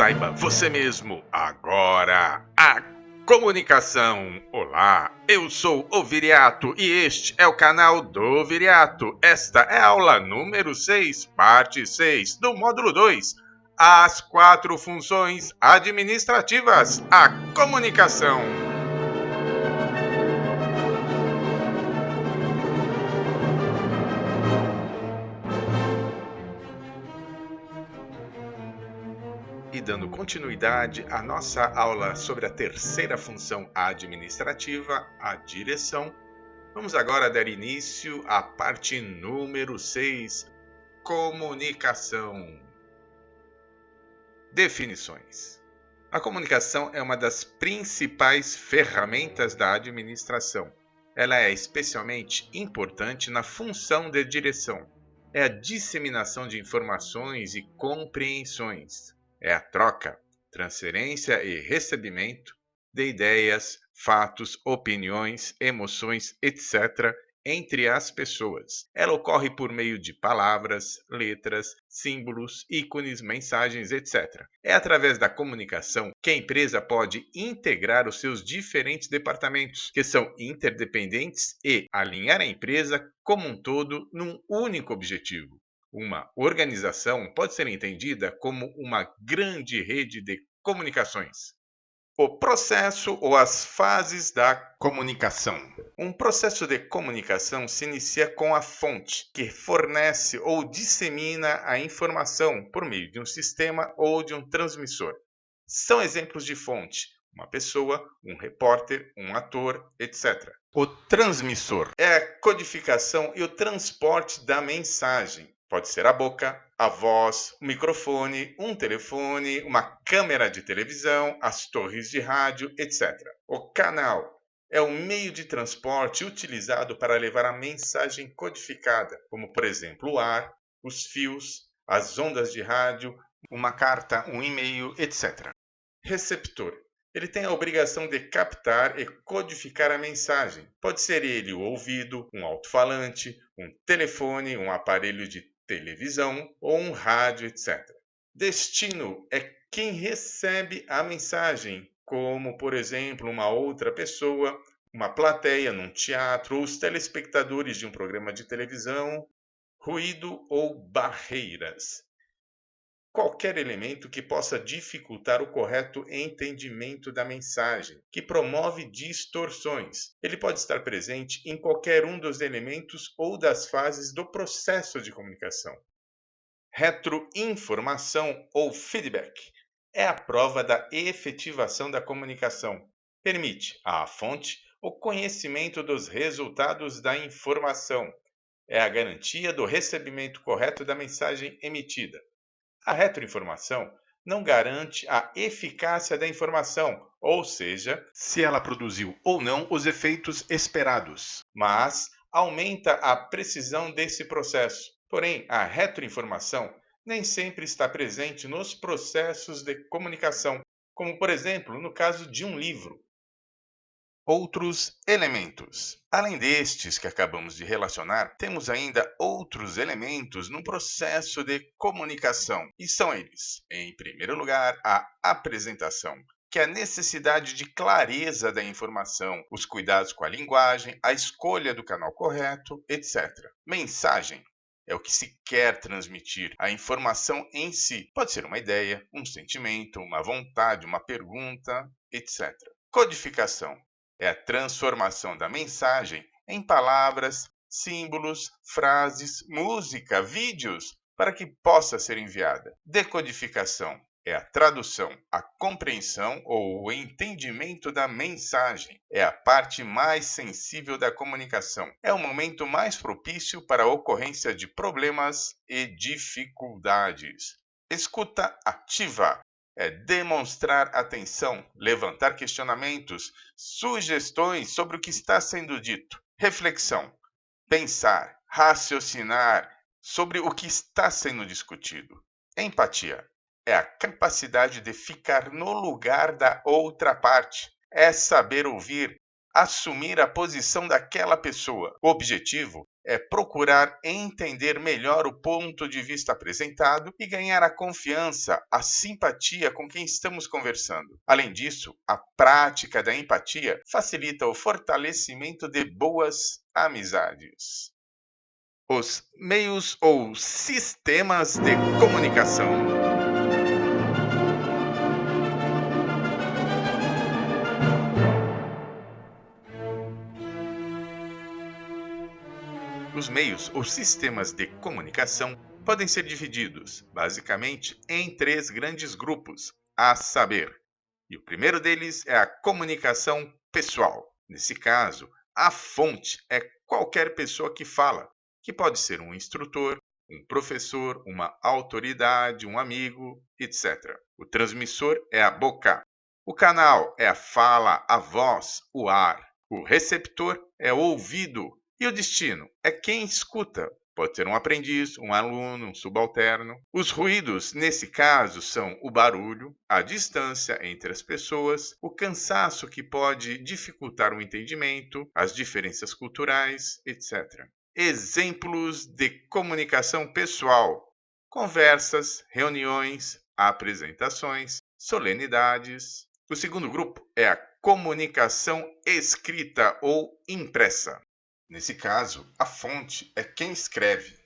Saiba você mesmo agora. A comunicação. Olá, eu sou o Viriato e este é o canal do Viriato. Esta é a aula número 6, parte 6 do módulo 2. As 4 funções administrativas. A comunicação. E dando continuidade à nossa aula sobre a terceira função administrativa, a direção, vamos agora dar início à parte número 6, comunicação. Definições. A comunicação é uma das principais ferramentas da administração. Ela é especialmente importante na função de direção. É a disseminação de informações e compreensões. É a troca, transferência e recebimento de ideias, fatos, opiniões, emoções, etc., entre as pessoas. Ela ocorre por meio de palavras, letras, símbolos, ícones, mensagens, etc. É através da comunicação que a empresa pode integrar os seus diferentes departamentos, que são interdependentes, e alinhar a empresa como um todo num único objetivo. Uma organização pode ser entendida como uma grande rede de comunicações. O processo ou as fases da comunicação. Um processo de comunicação se inicia com a fonte, que fornece ou dissemina a informação por meio de um sistema ou de um transmissor. São exemplos de fonte: uma pessoa, um repórter, um ator, etc. O transmissor é a codificação e o transporte da mensagem. Pode ser a boca, a voz, o microfone, um telefone, uma câmera de televisão, as torres de rádio, etc. O canal é o meio de transporte utilizado para levar a mensagem codificada, como, por exemplo, o ar, os fios, as ondas de rádio, uma carta, um e-mail, etc. Receptor. Ele tem a obrigação de captar e codificar a mensagem. Pode ser ele o ouvido, um alto-falante, um telefone, um aparelho de televisão ou um rádio, etc. Destino é quem recebe a mensagem, como, por exemplo, uma outra pessoa, uma plateia num teatro ou os telespectadores de um programa de televisão. Ruído ou barreiras. Qualquer elemento que possa dificultar o correto entendimento da mensagem, que promove distorções. Ele pode estar presente em qualquer um dos elementos ou das fases do processo de comunicação. Retroinformação ou feedback é a prova da efetivação da comunicação. Permite à fonte o conhecimento dos resultados da informação. É a garantia do recebimento correto da mensagem emitida. A retroinformação não garante a eficácia da informação, ou seja, se ela produziu ou não os efeitos esperados, mas aumenta a precisão desse processo. Porém, a retroinformação nem sempre está presente nos processos de comunicação, como, por exemplo, no caso de um livro. Outros elementos. Além destes que acabamos de relacionar, temos ainda outros elementos no processo de comunicação, e são eles, em primeiro lugar, a apresentação, que é a necessidade de clareza da informação, os cuidados com a linguagem, a escolha do canal correto, etc. Mensagem é o que se quer transmitir. A informação em si pode ser uma ideia, um sentimento, uma vontade, uma pergunta, etc. Codificação é a transformação da mensagem em palavras, símbolos, frases, música, vídeos, para que possa ser enviada. Decodificação é a tradução, a compreensão ou o entendimento da mensagem. É a parte mais sensível da comunicação. É o momento mais propício para a ocorrência de problemas e dificuldades. Escuta ativa é demonstrar atenção, levantar questionamentos, sugestões sobre o que está sendo dito. Reflexão, pensar, raciocinar sobre o que está sendo discutido. Empatia é a capacidade de ficar no lugar da outra parte. É saber ouvir, assumir a posição daquela pessoa. O objetivo é procurar entender melhor o ponto de vista apresentado e ganhar a confiança, a simpatia com quem estamos conversando. Além disso, a prática da empatia facilita o fortalecimento de boas amizades. Os meios ou sistemas de comunicação. Os meios ou sistemas de comunicação podem ser divididos, basicamente, em três grandes grupos, a saber, e o primeiro deles é a comunicação pessoal. Nesse caso, a fonte é qualquer pessoa que fala, que pode ser um instrutor, um professor, uma autoridade, um amigo, etc. O transmissor é a boca. O canal é a fala, a voz, o ar. O receptor é o ouvido. E o destino é quem escuta. Pode ser um aprendiz, um aluno, um subalterno. Os ruídos, nesse caso, são o barulho, a distância entre as pessoas, o cansaço que pode dificultar o entendimento, as diferenças culturais, etc. Exemplos de comunicação pessoal: conversas, reuniões, apresentações, solenidades. O segundo grupo é a comunicação escrita ou impressa. Nesse caso, a fonte é quem escreve,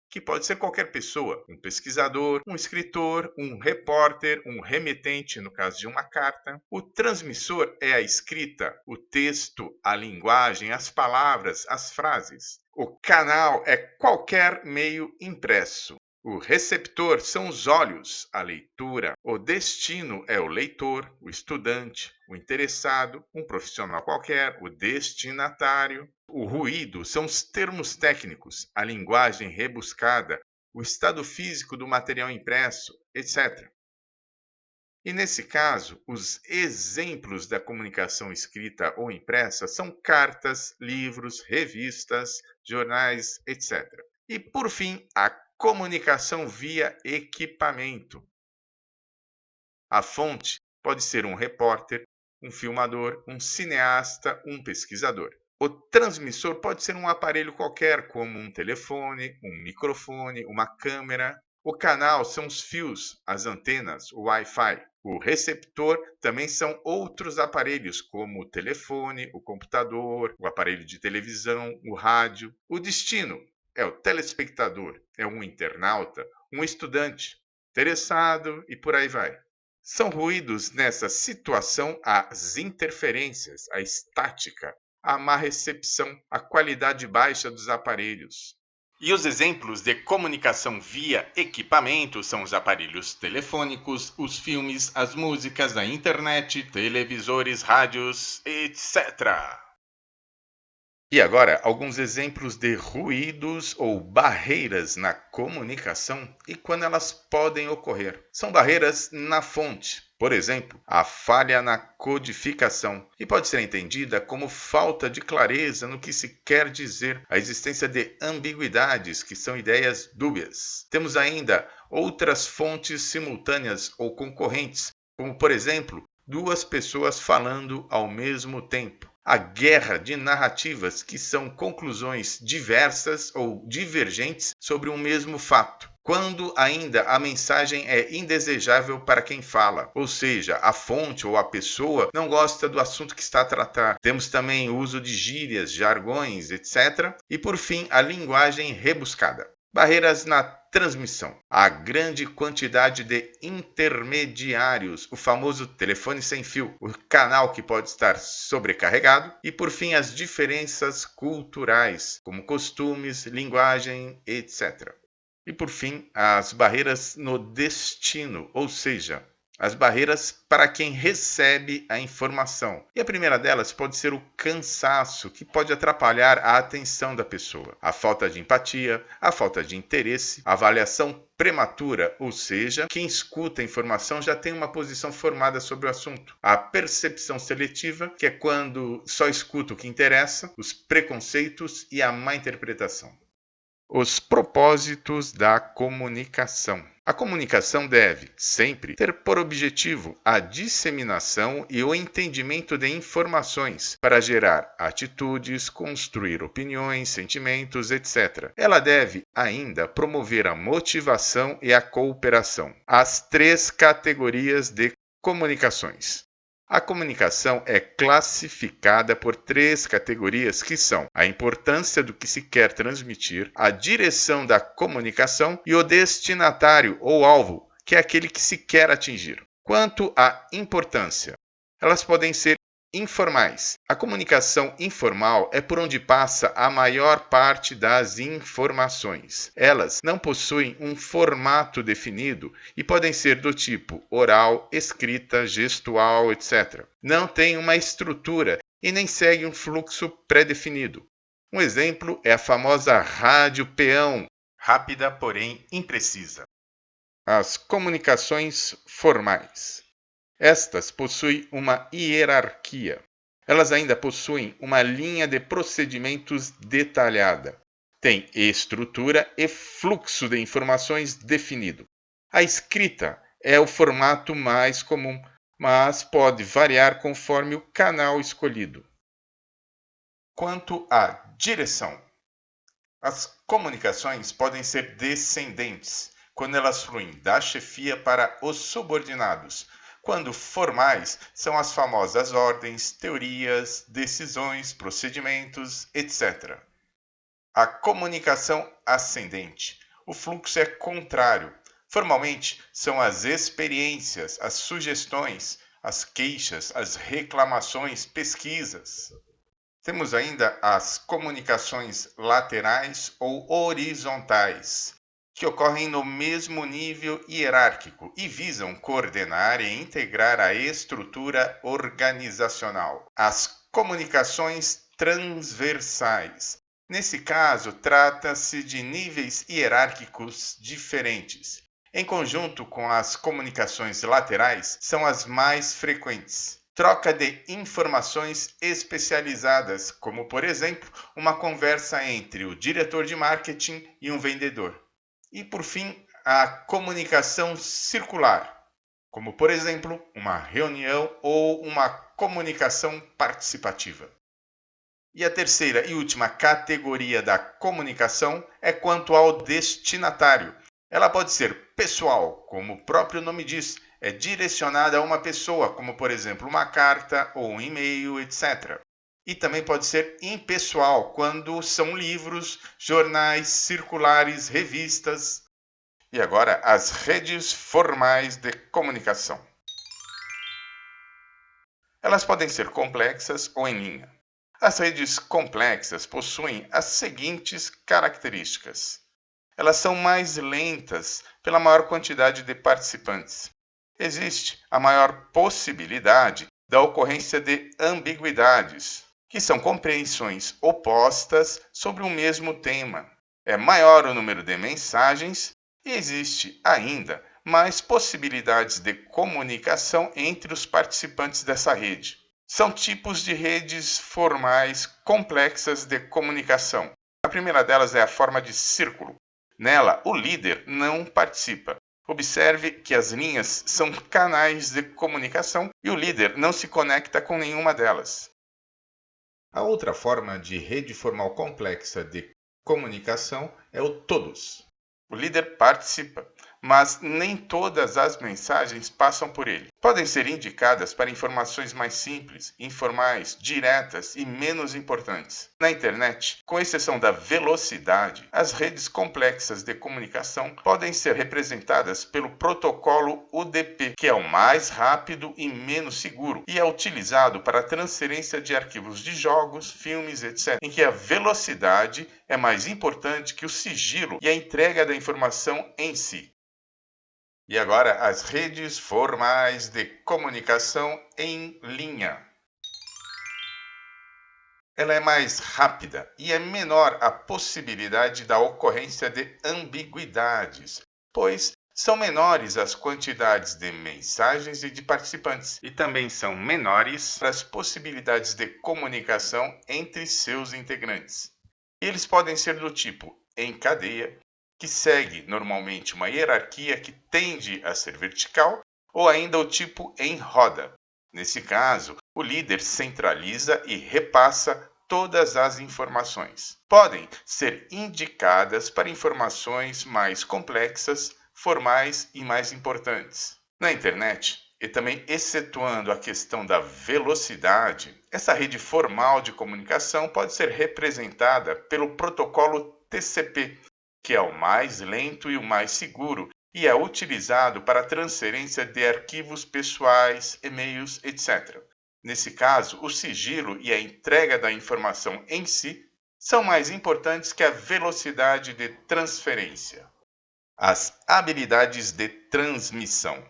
que pode ser qualquer pessoa, um pesquisador, um escritor, um repórter, um remetente, no caso de uma carta. O transmissor é a escrita, o texto, a linguagem, as palavras, as frases. O canal é qualquer meio impresso. O receptor são os olhos, a leitura. O destino é o leitor, o estudante, o interessado, um profissional qualquer, o destinatário. O ruído são os termos técnicos, a linguagem rebuscada, o estado físico do material impresso, etc. E nesse caso, os exemplos da comunicação escrita ou impressa são cartas, livros, revistas, jornais, etc. E, por fim, a comunicação via equipamento. A fonte pode ser um repórter, um filmador, um cineasta, um pesquisador. O transmissor pode ser um aparelho qualquer, como um telefone, um microfone, uma câmera. O canal são os fios, as antenas, o Wi-Fi. O receptor também são outros aparelhos, como o telefone, o computador, o aparelho de televisão, o rádio. O destino é o telespectador, é um internauta, um estudante, interessado e por aí vai. São ruídos nessa situação as interferências, a estática, a má recepção, a qualidade baixa dos aparelhos. E os exemplos de comunicação via equipamento são os aparelhos telefônicos, os filmes, as músicas, a internet, televisores, rádios, etc. E agora, alguns exemplos de ruídos ou barreiras na comunicação e quando elas podem ocorrer. São barreiras na fonte. Por exemplo, a falha na codificação, que pode ser entendida como falta de clareza no que se quer dizer, a existência de ambiguidades, que são ideias dúbias. Temos ainda outras fontes simultâneas ou concorrentes, como, por exemplo, duas pessoas falando ao mesmo tempo. A guerra de narrativas que são conclusões diversas ou divergentes sobre um mesmo fato, quando ainda a mensagem é indesejável para quem fala, ou seja, a fonte ou a pessoa não gosta do assunto que está a tratar. Temos também o uso de gírias, jargões, etc. E por fim, a linguagem rebuscada. Barreiras na transmissão. A grande quantidade de intermediários, o famoso telefone sem fio, o canal que pode estar sobrecarregado e, por fim, as diferenças culturais, como costumes, linguagem, etc. E, por fim, as barreiras no destino, ou seja, as barreiras para quem recebe a informação. E a primeira delas pode ser o cansaço, que pode atrapalhar a atenção da pessoa. A falta de empatia, a falta de interesse, a avaliação prematura, ou seja, quem escuta a informação já tem uma posição formada sobre o assunto. A percepção seletiva, que é quando só escuta o que interessa, os preconceitos e a má interpretação. Os propósitos da comunicação. A comunicação deve, sempre, ter por objetivo a disseminação e o entendimento de informações para gerar atitudes, construir opiniões, sentimentos, etc. Ela deve ainda promover a motivação e a cooperação. As três categorias de comunicações. A comunicação é classificada por três categorias que são a importância do que se quer transmitir, a direção da comunicação e o destinatário ou alvo, que é aquele que se quer atingir. Quanto à importância, elas podem ser informais. A comunicação informal é por onde passa a maior parte das informações. Elas não possuem um formato definido e podem ser do tipo oral, escrita, gestual, etc. Não têm uma estrutura e nem seguem um fluxo pré-definido. Um exemplo é a famosa rádio peão, rápida, porém imprecisa. As comunicações formais. Estas possuem uma hierarquia. Elas ainda possuem uma linha de procedimentos detalhada. Têm estrutura e fluxo de informações definido. A escrita é o formato mais comum, mas pode variar conforme o canal escolhido. Quanto à direção, as comunicações podem ser descendentes, quando elas fluem da chefia para os subordinados. Quando formais, são as famosas ordens, teorias, decisões, procedimentos, etc. A comunicação ascendente. O fluxo é contrário. Formalmente, são as experiências, as sugestões, as queixas, as reclamações, pesquisas. Temos ainda as comunicações laterais ou horizontais, que ocorrem no mesmo nível hierárquico e visam coordenar e integrar a estrutura organizacional. As comunicações transversais. Nesse caso, trata-se de níveis hierárquicos diferentes. Em conjunto com as comunicações laterais, são as mais frequentes. Troca de informações especializadas, como, por exemplo, uma conversa entre o diretor de marketing e um vendedor. E, por fim, a comunicação circular, como, por exemplo, uma reunião ou uma comunicação participativa. E a terceira e última categoria da comunicação é quanto ao destinatário. Ela pode ser pessoal, como o próprio nome diz, é direcionada a uma pessoa, como, por exemplo, uma carta ou um e-mail, etc. E também pode ser impessoal, quando são livros, jornais, circulares, revistas. E agora, as redes formais de comunicação. Elas podem ser complexas ou em linha. As redes complexas possuem as seguintes características. Elas são mais lentas pela maior quantidade de participantes. Existe a maior possibilidade da ocorrência de ambiguidades, que são compreensões opostas sobre o mesmo tema. É maior o número de mensagens e existe ainda mais possibilidades de comunicação entre os participantes dessa rede. São tipos de redes formais complexas de comunicação. A primeira delas é a forma de círculo. Nela, o líder não participa. Observe que as linhas são canais de comunicação e o líder não se conecta com nenhuma delas. A outra forma de rede formal complexa de comunicação é o todos. O líder participa, mas nem todas as mensagens passam por ele. Podem ser indicadas para informações mais simples, informais, diretas e menos importantes. Na internet, com exceção da velocidade, as redes complexas de comunicação podem ser representadas pelo protocolo UDP, que é o mais rápido e menos seguro e é utilizado para a transferência de arquivos de jogos, filmes, etc., em que a velocidade é mais importante que o sigilo e a entrega da informação em si. E agora, as redes formais de comunicação em linha. Ela é mais rápida e é menor a possibilidade da ocorrência de ambiguidades, pois são menores as quantidades de mensagens e de participantes, e também são menores as possibilidades de comunicação entre seus integrantes. Eles podem ser do tipo em cadeia, que segue normalmente uma hierarquia que tende a ser vertical, ou ainda o tipo em roda. Nesse caso, o líder centraliza e repassa todas as informações. Podem ser indicadas para informações mais complexas, formais e mais importantes. Na internet, e também excetuando a questão da velocidade, essa rede formal de comunicação pode ser representada pelo protocolo TCP, que é o mais lento e o mais seguro, e é utilizado para a transferência de arquivos pessoais, e-mails, etc. Nesse caso, o sigilo e a entrega da informação em si são mais importantes que a velocidade de transferência. As habilidades de transmissão.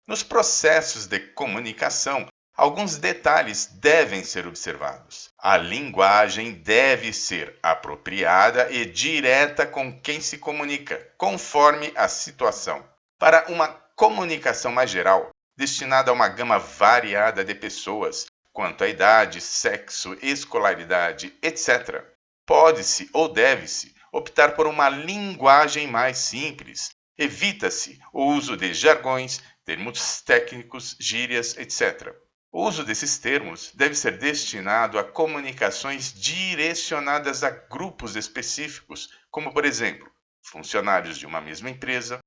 Nos processos de comunicação, alguns detalhes devem ser observados. A linguagem deve ser apropriada e direta com quem se comunica, conforme a situação. Para uma comunicação mais geral, destinada a uma gama variada de pessoas, quanto à idade, sexo, escolaridade, etc., pode-se ou deve-se optar por uma linguagem mais simples. Evita-se o uso de jargões, termos técnicos, gírias, etc. O uso desses termos deve ser destinado a comunicações direcionadas a grupos específicos, como, por exemplo, funcionários de uma mesma empresa,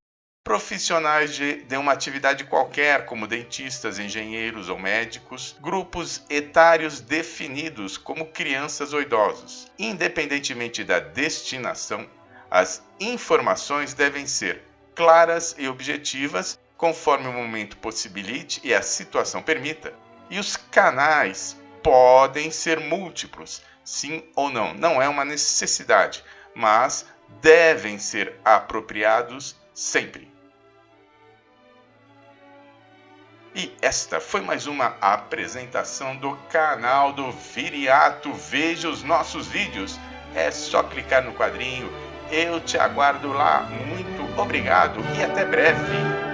profissionais de uma atividade qualquer, como dentistas, engenheiros ou médicos, grupos etários definidos, como crianças ou idosos. Independentemente da destinação, as informações devem ser claras e objetivas, conforme o momento possibilite e a situação permita, e os canais podem ser múltiplos, sim ou não. Não é uma necessidade, mas devem ser apropriados sempre. E esta foi mais uma apresentação do canal do Viriato. Veja os nossos vídeos. É só clicar no quadrinho. Eu te aguardo lá. Muito obrigado e até breve.